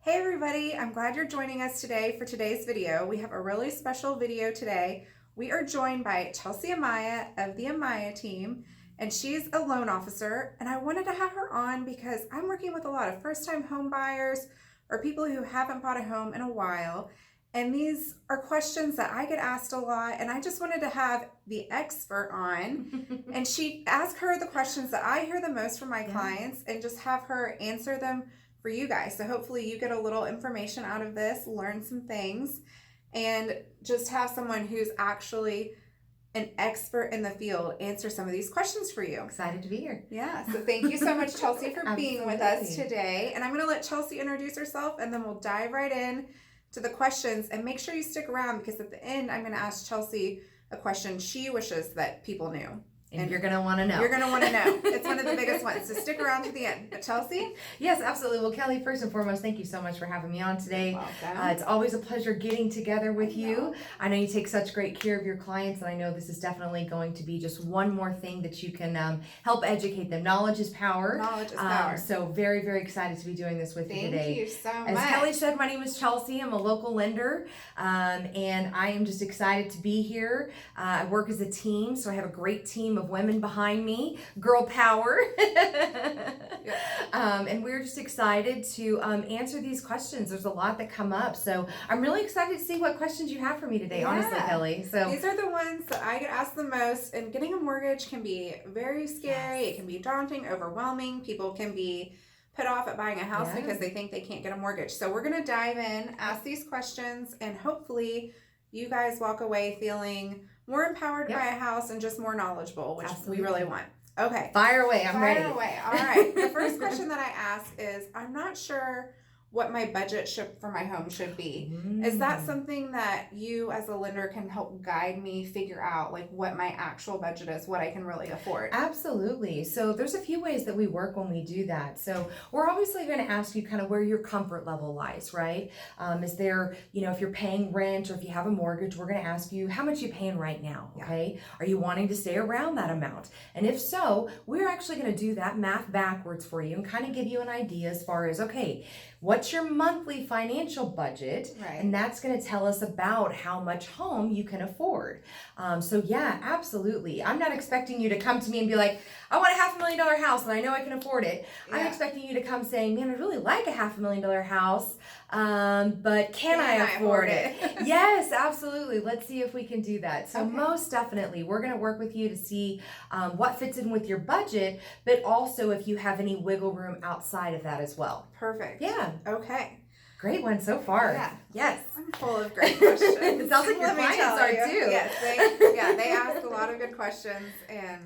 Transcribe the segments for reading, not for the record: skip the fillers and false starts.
Hey everybody, I'm glad you're joining us today for today's video. We have a really special video today. We are joined by Chelsea Amaya of the Amaya team, and she's a loan officer, and I wanted to have her on because I'm working with a lot of first-time home buyers or people who haven't bought a home in a while, and these are questions that I get asked a lot, and I just wanted to have the expert on and ask her the questions that I hear the most from my clients and just have her answer them for you guys. So hopefully you get a little information out of this, learn some things, and just have someone who's actually an expert in the field answer some of these questions for you. Excited to be here. Yeah, so thank you so much, Chelsea, for being with us today. And I'm going to let Chelsea introduce herself, and then we'll dive right in to the questions. And make sure you stick around because at the end, I'm going to ask Chelsea a question she wishes that people knew. And you're going to want to know. You're going to want to know. It's one of the biggest ones. So stick around to the end. But Chelsea? Yes, absolutely. Well, Kelly, first and foremost, thank you so much for having me on today. It's always a pleasure getting together with you. I know you take such great care of your clients, and I know this is definitely going to be just one more thing that you can help educate them. Knowledge is power. Knowledge is power. So very, very excited to be doing this with you today. Thank you so much. As Kelly said, my name is Chelsea. I'm a local lender, and I am just excited to be here. I work as a team, so I have a great team of women behind me, girl power. And we're just excited to answer these questions. There's a lot that come up, so I'm really excited to see what questions you have for me today, honestly, Kelly. So these are the ones that I get asked the most, and getting a mortgage can be very scary. It can be daunting, overwhelming. People can be put off at buying a house because they think they can't get a mortgage. So we're going to dive in, ask these questions, and hopefully you guys walk away feeling more empowered by a house and just more knowledgeable, which we really want. Okay. Fire away. I'm ready. Fire away. All right. The first question that I ask is, I'm not sure what my budget for my home should be. Is that something that you as a lender can help guide me figure out, like what my actual budget is, what I can really afford? Absolutely. So there's a few ways that we work when we do that. So we're obviously going to ask you kind of where your comfort level lies, right? Is there, if you're paying rent or if you have a mortgage, we're going to ask you how much you're paying right now, okay? Are you wanting to stay around that amount? And if so, we're actually going to do that math backwards for you and kind of give you an idea as far as, okay, what's your monthly financial budget? Right. And that's going to tell us about how much home you can afford. So yeah, absolutely. I'm not expecting you to come to me and be like, I want a $500,000 house and I know I can afford it. Yeah. I'm expecting you to come saying, man, I'd really like a $500,000 house, but can I afford it? Yes, absolutely. Let's see if we can do that. So most definitely, we're going to work with you to see what fits in with your budget, but also if you have any wiggle room outside of that as well. Perfect. Yeah. Okay. Great one so far. Yeah. Yes. I'm full of great questions. It sounds like your clients are too. Yes. They ask a lot of good questions, and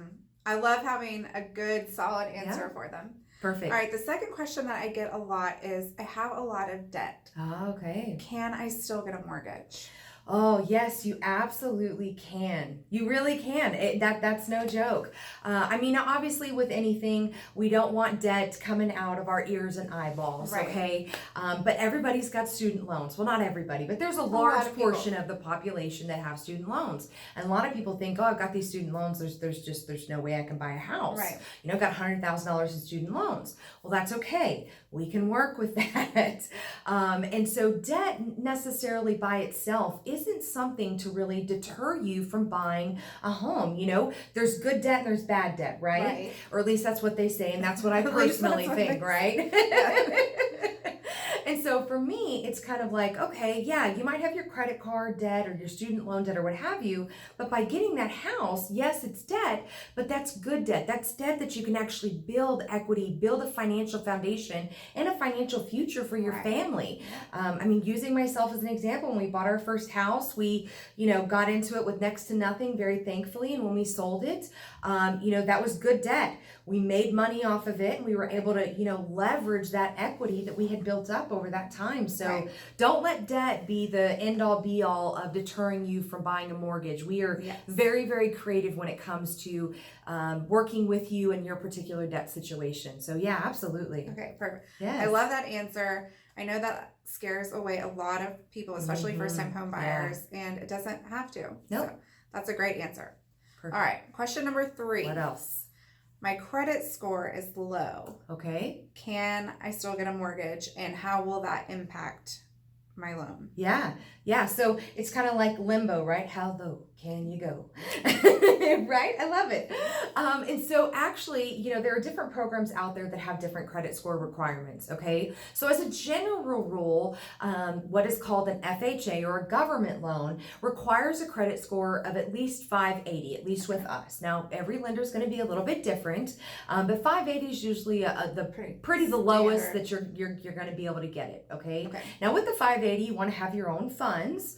I love having a good, solid answer for them. Perfect. All right. The second question that I get a lot is, I have a lot of debt. Oh, okay. Can I still get a mortgage? Oh, yes, you absolutely can. You really can. That's no joke. I mean, obviously with anything, we don't want debt coming out of our ears and eyeballs, okay? But everybody's got student loans. Well, not everybody, but there's a large portion of the population that have student loans. And a lot of people think, oh, I've got these student loans. There's no way I can buy a house. Right. I've got $100,000 in student loans. Well, that's okay. We can work with that. And so debt necessarily by itself isn't something to really deter you from buying a home. There's good debt and there's bad debt, right? Or at least that's what they say, and that's what I personally think, right? And so for me, it's kind of like, okay, yeah, you might have your credit card debt or your student loan debt or what have you, but by getting that house, yes, it's debt, but that's good debt. That's debt that you can actually build equity, build a financial foundation and a financial future for your family. I mean, using myself as an example, when we bought our first house, we, got into it with next to nothing, very thankfully. And when we sold it, that was good debt. We made money off of it and we were able to, leverage that equity that we had built up over that time. So don't let debt be the end all be all of deterring you from buying a mortgage. We are very, very creative when it comes to working with you in your particular debt situation. So yeah, absolutely. Okay, perfect. Yes. I love that answer. I know that scares away a lot of people, especially first-time home buyers, and it doesn't have to. Nope. So that's a great answer. Perfect. All right, question number 3. What else? my credit score is low. Okay. Can I still get a mortgage, and how will that impact my loan? Yeah. So it's kind of like limbo, right? How low can you go? Right? I love it. And so actually, there are different programs out there that have different credit score requirements. Okay. So as a general rule, what is called an FHA or a government loan requires a credit score of at least 580, at least with us. Now, every lender is going to be a little bit different, but 580 is usually the lowest that you're going to be able to get it. Okay. Now with the 580, you want to have your own funds,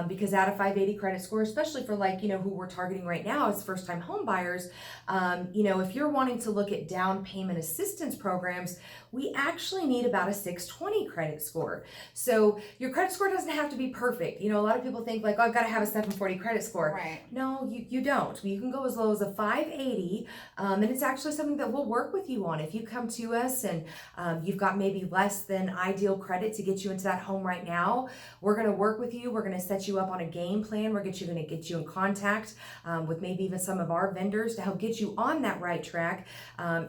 because at a 580 credit score, especially for who we're targeting right now as first-time home buyers, if you're wanting to look at down payment assistance programs, we actually need about a 620 credit score. So your credit score doesn't have to be perfect. A lot of people think oh, I've got to have a 740 credit score. Right. No, you don't. You can go as low as a 580, and it's actually something that we'll work with you on. If you come to us and you've got maybe less than ideal credit to get you into that home right now, we're going to work with you. We're going to set you up on a game plan. We're going to get you in contact with maybe even some of our vendors to help get you on that right track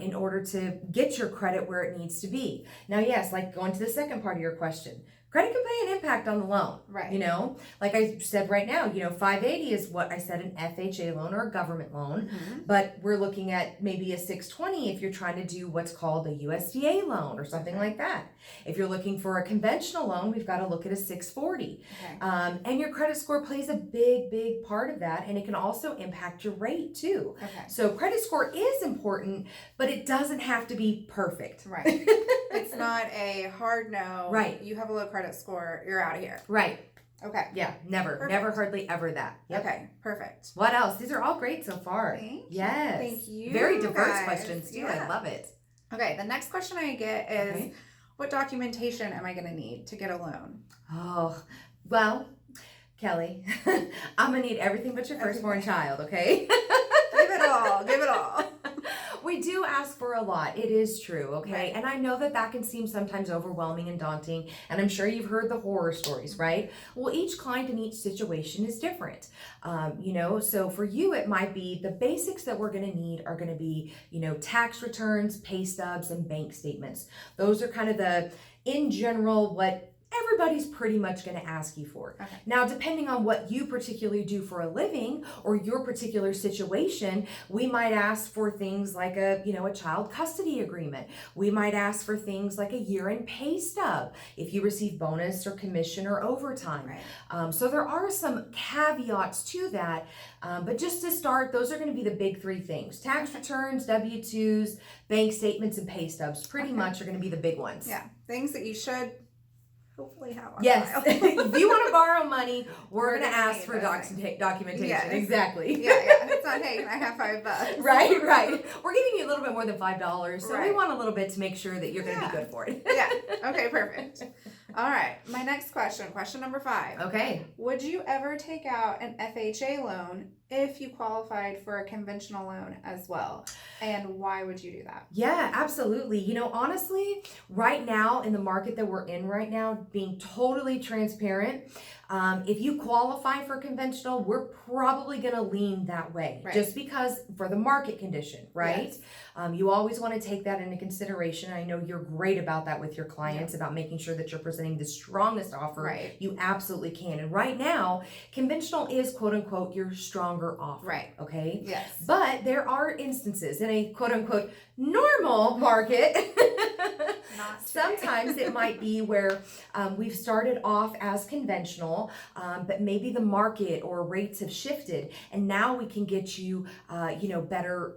in order to get your credit where it needs to be. Now, yes, going to the second part of your question, credit can play an impact on the loan. Right. Like I said right now, 580 is what I said, an FHA loan or a government loan, but we're looking at maybe a 620 if you're trying to do what's called a USDA loan or something like that. If you're looking for a conventional loan, we've got to look at a 640. And your credit score plays a big part of that, and it can also impact your rate too. So credit score is important, but it doesn't have to be perfect. Right. It's not a hard no. Right. You have a low credit score, you're out of here. Right. Okay. Yeah, never, hardly ever that. Yep. Okay, perfect. What else? These are all great so far. Yes. Thank you. Very diverse guys. questions too. Yeah. I love it. Okay, the next question I get is, what documentation am I going to need to get a loan? Oh, well, Kelly, I'm going to need everything but your firstborn child, okay? Give it all. Give it all. We do ask for a lot. It is true, okay? Right. And I know that can seem sometimes overwhelming and daunting, and I'm sure you've heard the horror stories, right? Well, each client and each situation is different. So for you, it might be the basics that we're going to need are going to be, tax returns, pay stubs, and bank statements. Those are kind of in general, what everybody's pretty much going to ask you for. Now, depending on what you particularly do for a living or your particular situation, we might ask for things like a child custody agreement. We might ask for things like a year-end pay stub if you receive bonus or commission or overtime. So there are some caveats to that, but just to start, those are going to be the big three things: tax returns, W-2s, bank statements, and pay stubs. Pretty much are going to be the big ones. Yeah, things that you should hopefully have on yes. file. If you want to borrow money, we're going to ask for documentation. Yes. Exactly. Yeah. It's not, hey, can I have $5? Right. We're giving you a little bit more than $5, so we want a little bit to make sure that you're going to be good for it. Yeah. Okay, perfect. All right. My next question number 5. Okay. Would you ever take out an FHA loan if you qualified for a conventional loan as well? And why would you do that? Yeah, absolutely. Honestly, right now in the market that we're in right now, being totally transparent, if you qualify for conventional, we're probably going to lean that way, just because for the market condition, right? Yes. You always want to take that into consideration. I know you're great about that with your clients, about making sure that you're presenting the strongest offer you absolutely can. And right now, conventional is quote unquote your stronger offer. Okay. Yes. But there are instances in a quote unquote normal market. Sometimes it might be where we've started off as conventional, but maybe the market or rates have shifted, and now we can get you, better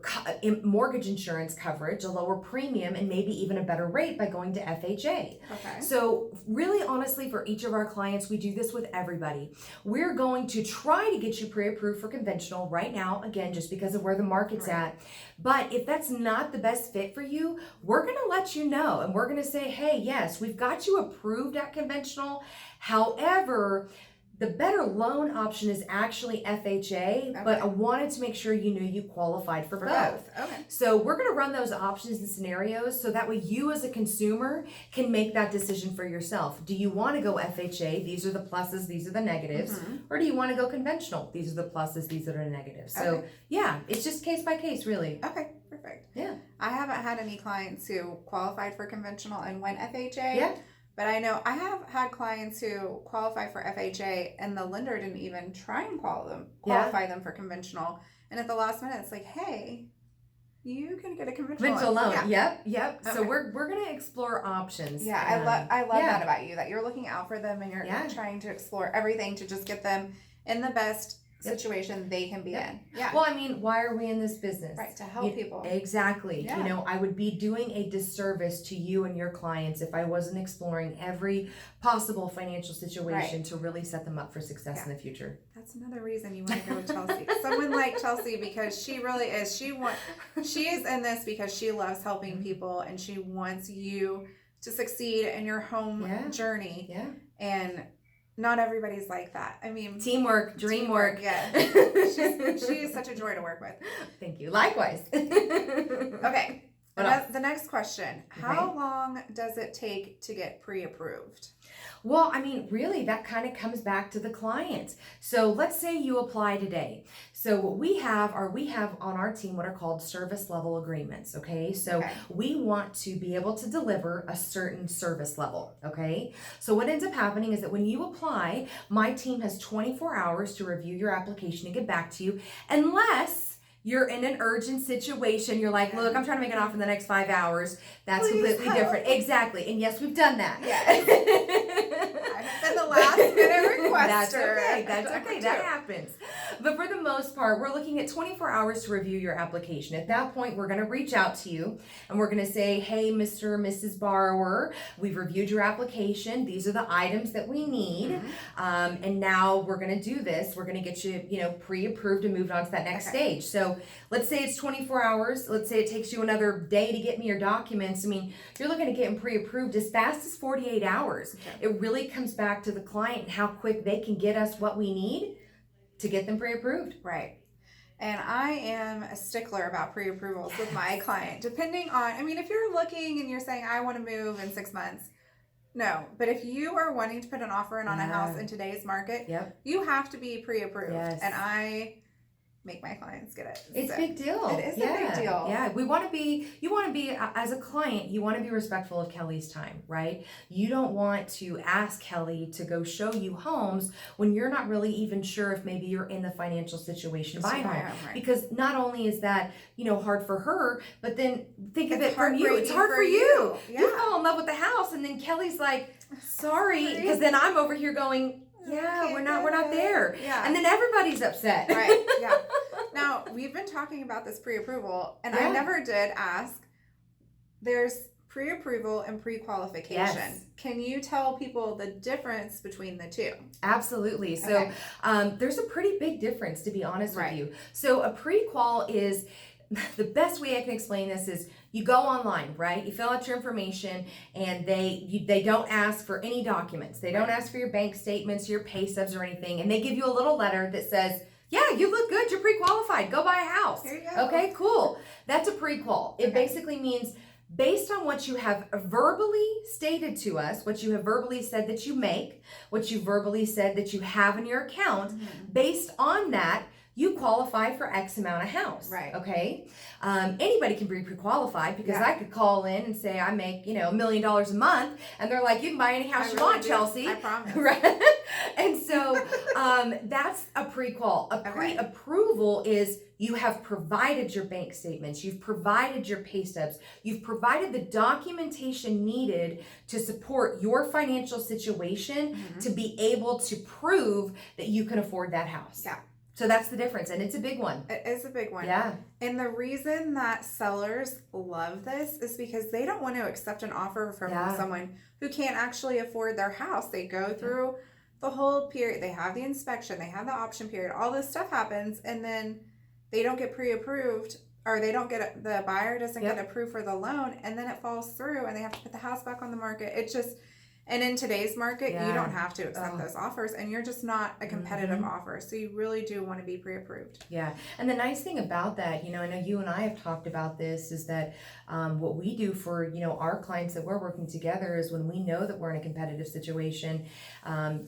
mortgage insurance coverage, a lower premium, and maybe even a better rate by going to FHA. Okay. So really, honestly, for each of our clients, we do this with everybody. We're going to try to get you pre-approved for conventional right now, again, just because of where the market's at. But if that's not the best fit for you, we're going to let you know, and we're going to say, hey, yes, we've got you approved at conventional. However, the better loan option is actually FHA, but I wanted to make sure you knew you qualified for both. Okay. So we're going to run those options and scenarios so that way you as a consumer can make that decision for yourself. Do you want to go FHA? These are the pluses, these are the negatives. Or do you want to go conventional? These are the pluses, these are the negatives. So yeah, it's just case by case, really. Okay, perfect. perfect. Yeah. I haven't had any clients who qualified for conventional and went FHA. Yeah. But I know I have had clients who qualified for FHA and the lender didn't even try and qualify them for conventional. And at the last minute, it's like, hey, you can get a conventional loan. Yeah. Yep. Okay. So we're gonna explore options. Yeah, I love that about you, that you're looking out for them and you're trying to explore everything to just get them in the best situation they can be in. Yeah. Well, I mean, why are we in this business? Right, to help people. Exactly. Yeah. You know, I would be doing a disservice to you and your clients if I wasn't exploring every possible financial situation to really set them up for success in the future. That's another reason you want to go with Chelsea. Someone like Chelsea, because she really is. She is in this because she loves helping people and she wants you to succeed in your home journey. Yeah. And not everybody's like that. I mean, teamwork, dream work. Yeah. She is such a joy to work with. Thank you. Likewise. Okay. The next question. How long does it take to get pre-approved? Well, I mean, really, that kind of comes back to the client. So let's say you apply today. So what we have on our team what are called service level agreements, okay? So we want to be able to deliver a certain service level, okay? So what ends up happening is that when you apply, my team has 24 hours to review your application and get back to you, unless you're in an urgent situation. You're like, look, I'm trying to make an offer in the next 5 hours. That's completely different. Exactly. And yes, we've done that. Yes. I've been the last minute requester. That's okay. That's okay. That happens. But for the most part, we're looking at 24 hours to review your application. At that point, we're going to reach out to you and we're going to say, hey, Mr. or Mrs. Borrower, we've reviewed your application. These are the items that we need. And now we're going to do this. We're going to get you, pre-approved and moved on to that next stage. So let's say it's 24 hours. Let's say it takes you another day to get me your documents. I mean, you're looking at getting pre-approved as fast as 48 hours. Okay. It really comes back to the client and how quick they can get us what we need to get them pre-approved. Right. And I am a stickler about pre-approvals with my client. Depending on, I mean, if you're looking and you're saying, I want to move in 6 months, no. But if you are wanting to put an offer in on a house in today's market, you have to be pre-approved. Yes. And I make my clients get it. It's a big deal. It is a big deal. Yeah. You want to be, as a client, you want to be respectful of Kelly's time, right? You don't want to ask Kelly to go show you homes when you're not really even sure if maybe you're in the financial situation to buy a home. Right. Because not only is that, hard for her, but then think of it from you. It's hard for you. Yeah. You fall in love with the house and then Kelly's like, sorry, because then I'm over here going, we're not there. Yeah. And then everybody's upset. Right. Yeah. Now, we've been talking about this pre-approval, and I never did ask. There's pre-approval and pre-qualification. Yes. Can you tell people the difference between the two? Absolutely. So there's a pretty big difference, to be honest with you. So a pre-qual is, the best way I can explain this is you go online, right? You fill out your information and they don't ask for any documents. They don't ask for your bank statements, your pay stubs or anything. And they give you a little letter that says, yeah, you look good. You're pre-qualified. Go buy a house. There you go. Okay, cool. That's a pre-qual. It basically means based on what you have verbally stated to us, what you have verbally said that you make, what you verbally said that you have in your account, based on that, you qualify for X amount of house. Right. Okay. Anybody can be pre-qualified because I could call in and say I make, $1 million a month, and they're like, you can buy any house you want, Chelsea. I promise. Right. And so that's a pre-qual. A pre-approval is you have provided your bank statements, you've provided your pay stubs, you've provided the documentation needed to support your financial situation to be able to prove that you can afford that house. Yeah. So that's the difference, and it's a big one. It is a big one. Yeah. And the reason that sellers love this is because they don't want to accept an offer from someone who can't actually afford their house. They go through the whole period. They have the inspection. They have the option period. All this stuff happens, and then they don't get pre-approved, or they don't get the buyer doesn't get approved for the loan, and then it falls through, and they have to put the house back on the market. And in today's market, you Yeah. don't have to accept those offers, and you're just not a competitive Mhm. offer. So you really do want to be pre-approved. Yeah, and the nice thing about that, I know you and I have talked about this, is that what we do for, our clients that we're working together is when we know that we're in a competitive situation,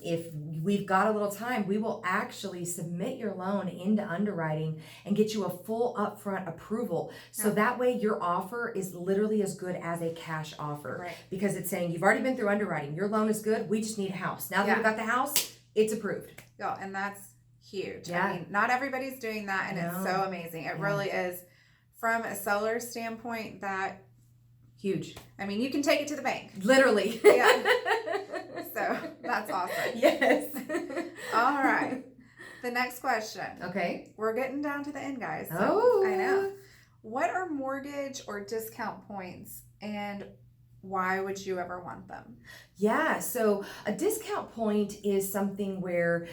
if we've got a little time, we will actually submit your loan into underwriting and get you a full upfront approval. So that way your offer is literally as good as a cash offer. Right. Because it's saying you've already been through underwriting, your loan is good, we just need a house. Now that we've got the house, it's approved. Yeah, and that's huge. Yeah. I mean, not everybody's doing that, and it's so amazing. It really is. From a seller's standpoint, that huge. I mean, you can take it to the bank. Literally. Yeah. So that's awesome. Yes. All right. The next question. Okay. We're getting down to the end, guys. So Oh. I know. What are mortgage or discount points, and why would you ever want them? Yeah, so a discount point is something where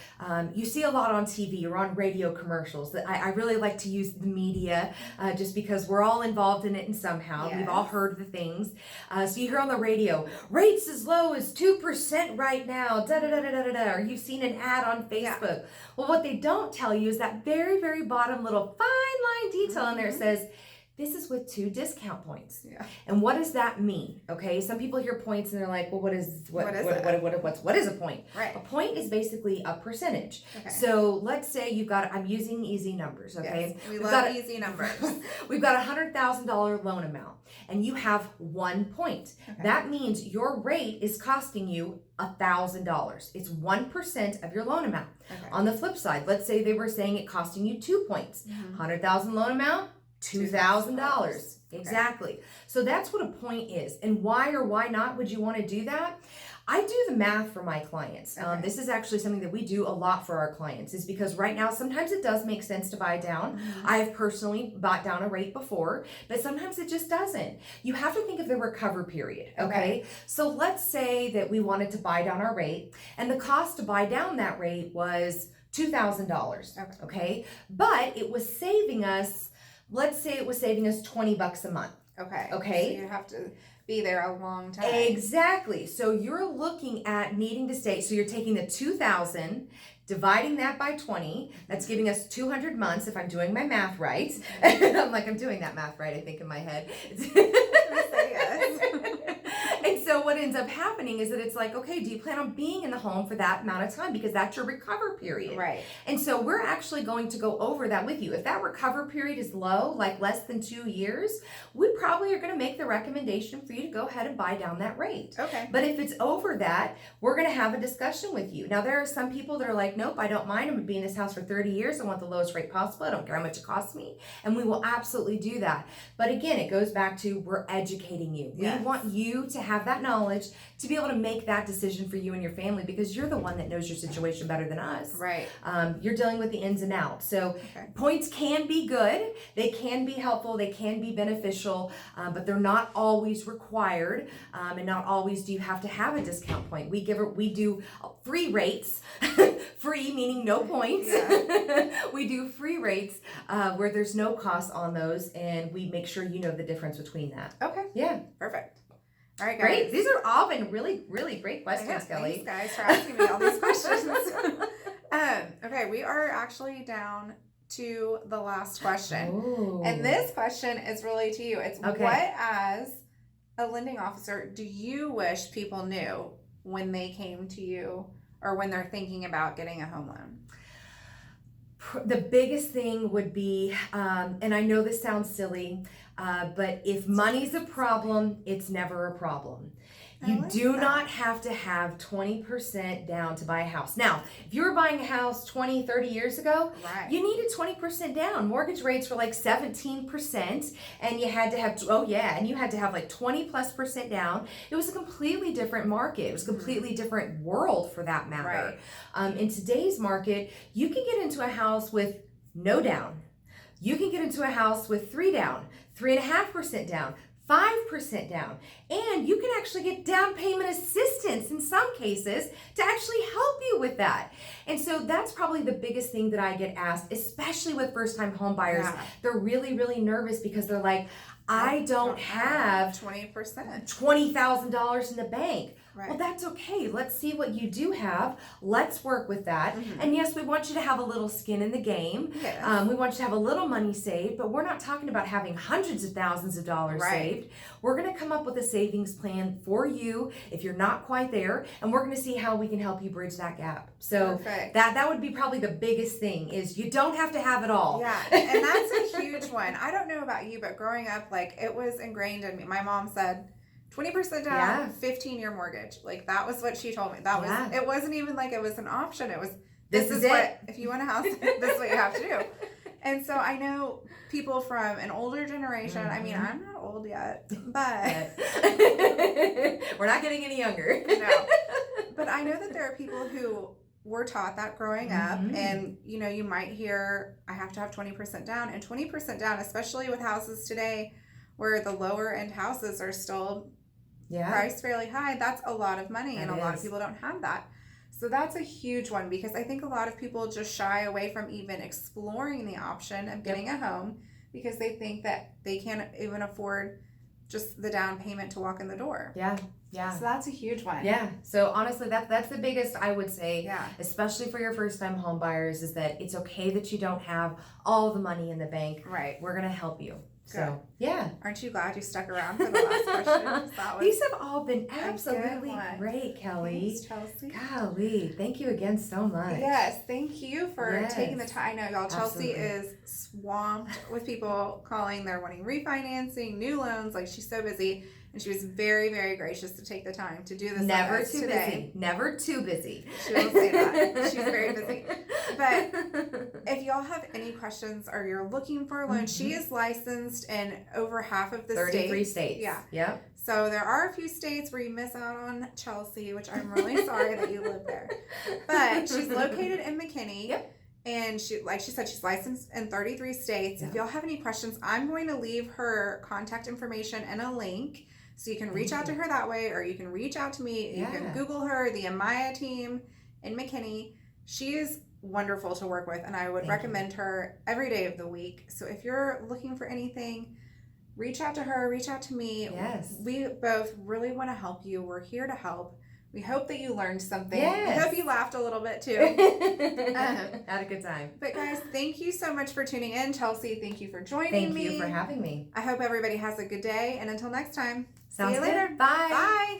you see a lot on TV or on radio commercials. I really like to use the media just because we're all involved in it in somehow. Yes. We've all heard the things. So you hear on the radio, rates as low as 2% right now, da-da-da-da-da-da, or you've seen an ad on Facebook. Yeah. Well, what they don't tell you is that very, very bottom little fine line detail in there says, this is with 2 discount points. Yeah. And what does that mean? Okay, some people hear points and they're like, well, what is a point? Right. A point is basically a percentage. Okay. So let's say I'm using easy numbers, okay? Yes, we love easy numbers. We've got $100,000 loan amount and you have 1 point. Okay. That means your rate is costing you $1,000. It's 1% of your loan amount. Okay. On the flip side, let's say they were saying it costing you 2 points. $100,000 loan amount, $2,000. Exactly. Okay. So that's what a point is. And why or why not would you want to do that? I do the math for my clients. Okay. This is actually something that we do a lot for our clients, is because right now sometimes it does make sense to buy down. I have personally bought down a rate before, but sometimes it just doesn't. You have to think of the recover period, okay? So let's say that we wanted to buy down our rate, and the cost to buy down that rate was $2,000, okay? But it was saving us, let's say it was saving us $20 a month. Okay. So you have to be there a long time. Exactly. So you're looking at needing to stay. So you're taking the 2,000, dividing that by 20. That's giving us 200 months if I'm doing my math right. I'm doing that math right, I think, in my head. And so what ends up happening is that it's like, okay, do you plan on being in the home for that amount of time? Because that's your recover period. Right. And so we're actually going to go over that with you. If that recover period is low, like less than 2 years, we probably are going to make the recommendation for you to go ahead and buy down that rate. Okay. But if it's over that, we're going to have a discussion with you. Now, there are some people that are like, nope, I don't mind. I'm going to be in this house for 30 years. I want the lowest rate possible. I don't care how much it costs me. And we will absolutely do that. But again, it goes back to we're educating you. Yes. We want you to have that knowledge to be able to make that decision for you and your family, because you're the one that knows your situation better than us. Right. You're dealing with the ins and outs. So points can be good. They can be helpful. They can be beneficial, but they're not always required. And not always do you have to have a discount point. We do free rates, free meaning no points. Yeah. We do free rates where there's no cost on those, and we make sure you know the difference between that. Okay. Yeah. Perfect. All right, guys. Great. These are all been really, really great questions, Kelly. Thanks, guys, for asking me all these questions. Okay, we are actually down to the last question. Ooh. And this question is really to you. It's what, as a lending officer, do you wish people knew when they came to you or when they're thinking about getting a home loan? The biggest thing would be, and I know this sounds silly, but if money's a problem, it's never a problem. You do not have to have 20% down to buy a house. Now, if you were buying a house 20, 30 years ago, you needed 20% down. Mortgage rates were like 17%, and you had to have, like 20+% down. It was a completely different market. It was a completely different world for that matter. Right. In today's market, you can get into a house with no down. You can get into a house with 3 down, 3.5% down, 5% down, and you can actually get down payment assistance in some cases to actually help you with that. And so that's probably the biggest thing that I get asked, especially with first-time home buyers. Yeah. They're really, really nervous because they're like, I don't have 20%, $20,000 in the bank. Right. Well, that's okay. Let's see what you do have. Let's work with that. And yes, we want you to have a little skin in the game. Yes. We want you to have a little money saved, but we're not talking about having hundreds of thousands of dollars saved. We're going to come up with a savings plan for you if you're not quite there, and we're going to see how we can help you bridge that gap. So that would be probably the biggest thing, is you don't have to have it all. Yeah, and that's a huge one. I don't know about you, but growing up, like, it was ingrained in me. My mom said 20% down, 15-year mortgage. Like, that was what she told me. That was, it wasn't even like it was an option. It was, this is what, if you want a house, this is what you have to do. And so I know people from an older generation. I mean, I'm not old yet, but we're not getting any younger. No. But I know that there are people who were taught that growing up, and you know, you might hear, I have to have 20% down, and 20% down, especially with houses today where the lower end houses are still priced fairly high. That's a lot of money, and a lot of people don't have that. So that's a huge one, because I think a lot of people just shy away from even exploring the option of getting a home because they think that they can't even afford just the down payment to walk in the door. Yeah. So that's a huge one. Yeah. So honestly, that's the biggest, I would say, Yeah. especially for your first time home buyers, is that it's okay that you don't have all the money in the bank. Right. We're going to help you. Good. So, yeah. Aren't you glad you stuck around for the last question? These have all been absolutely great, Kelly. Thanks, Chelsea. Golly, thank you again so much. Yes, thank you for taking the time. I know, y'all, Chelsea is swamped with people calling. They're wanting refinancing, new loans. Like, she's so busy. And she was very, very gracious to take the time to do this. Never with us too today. busy. Never too busy. She will say that. She's very busy. But if y'all have any questions or you're looking for a loan, she is licensed in over half of the 33 states. Yeah. Yep. So there are a few states where you miss out on Chelsea, which I'm really sorry that you live there. But she's located in McKinney. Yep. And she, like she said, she's licensed in 33 states. Yep. If y'all have any questions, I'm going to leave her contact information and a link. So you can reach out to her that way, or you can reach out to me. You can Google her, the Amaya team in McKinney. She is wonderful to work with, and I would recommend her every day of the week. So if you're looking for anything, reach out to her, reach out to me. Yes. We both really want to help you. We're here to help. We hope that you learned something. Yes. We hope you laughed a little bit too. Had a good time. But guys, thank you so much for tuning in. Chelsea, thank you for joining me. Thank you for having me. I hope everybody has a good day. And until next time, Sounds see you later. Good. Bye. Bye.